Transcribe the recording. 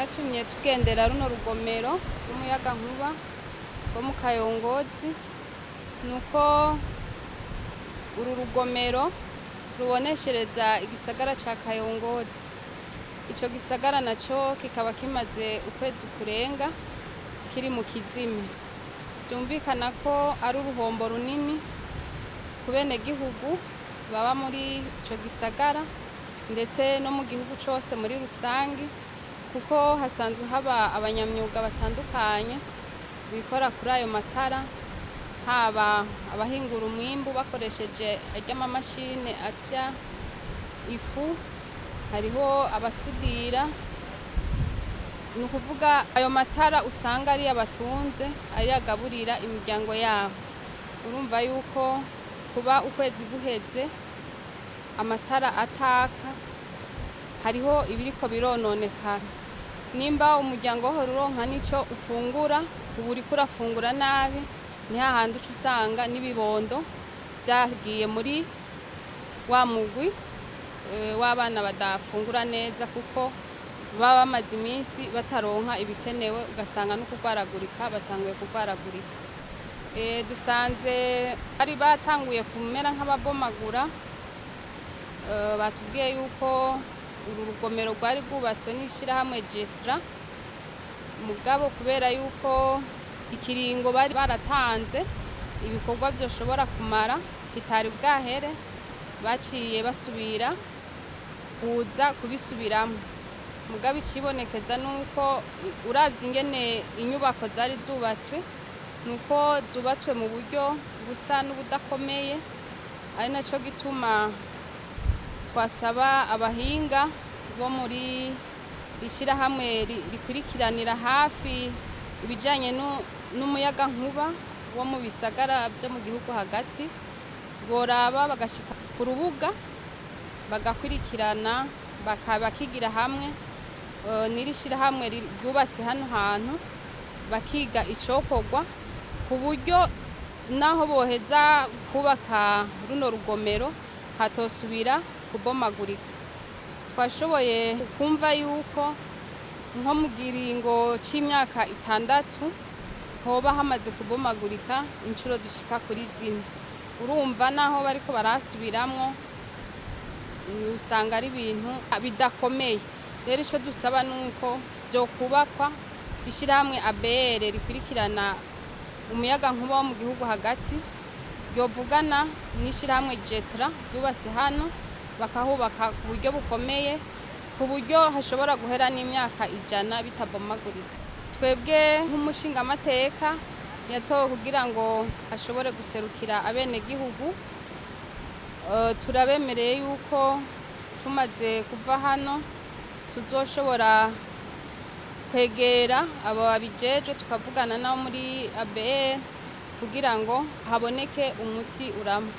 catumye tugendera runo rugomero rw'umuyagankuba rwo mu Kayongozi nuko uru rugomero ruboneshereza igisagara ca Kayongozi. Ico gisagara naco kikaba kimaze ukwezi kurenga kiri mu kizime. Vyumvikana ko ari uruhombo runini ku benegihugu baba muri ico gisagara ndetse no mu gihugu cose muri rusangi, kuko hasanzwe haba abanyamyuga batandukanye bikora kuri ayo matara, haba abahingura umwimbu bakoresheje ary'amamashine asya ifu, hariho abasudira. Ni ukuvuga ayo matara usanga ari abatunze, ari agaburira imiryango yabo. Urumva yuko kuba ukwezi guheze amatara ataka hariho ibiriko birononekara. Nimba umuryango wahora uronka nico ufungura, ubu uriko urafungura nabi, ni hahandi uca usanga n'ibibondo vyagiye muri wa mugwi w'abana badafungura neza, kuko baba bamaze iminsi bataronka ibikenewe, ugasanga no kugwaragurika batanguye kugwaragurika. Dusanze bari batanguye kumera nk'ababomagura, batubwiye yuko uru rugomero rwari rwubatswe n'ishirahamwe Jetra, mugabo kubera yuko ikiringo bari baratanze ibikorwa vyoshobora kumara kitari bwahere, baciye basubira kuza kubisubiramwo. Mugabo icibonekeza nuko uravye ingene inyubako zari zubatswe, nuko zubatswe mu buryo busa n'ubudakomeye, ari naco gituma twasaba abahinga bo muri ishirahamwe rikurikiranira hafi ibijanye n'umuyagankuba wo mu bisagara vyo mu gihugu hagati, boraba bagashika ku rubuga bagakurikirana bakigira hamwe n'iri shirahamwe ryubatse hano hantu, bakiga icokorwa ku buryo naho boheza kubaka runo rugomero hatosubira kubomagurika. Twashoboye kumva yuko nko mu kiringo c'imyaka 6 hoba hamaze kubomagurika incuro zishika kuri 4. Urumva naho bariko barasubiramwo usanga ari ibintu bidakomeye. Rero ico dusaba nuko vyokubakwa ishirahamwe ABR rikurikirana umuyagankuba wo mu gihugu hagati, ryovugana n'ishirahamwe Jetra ryubatse hano, bakahubaka ku buryo bukomeye, ku buryo hashobora guhera n'imyaka 100 bitabomaguritse. Twebwe nk'umushingamateka yatowe kugira ngo ashobore guserukira abenegihugu, turabemereye yuko tumaze kuva hano tuzoshobora kwegera abo babijejwe tukavugana nabo muri ABR kugira ngo haboneke umuti urama.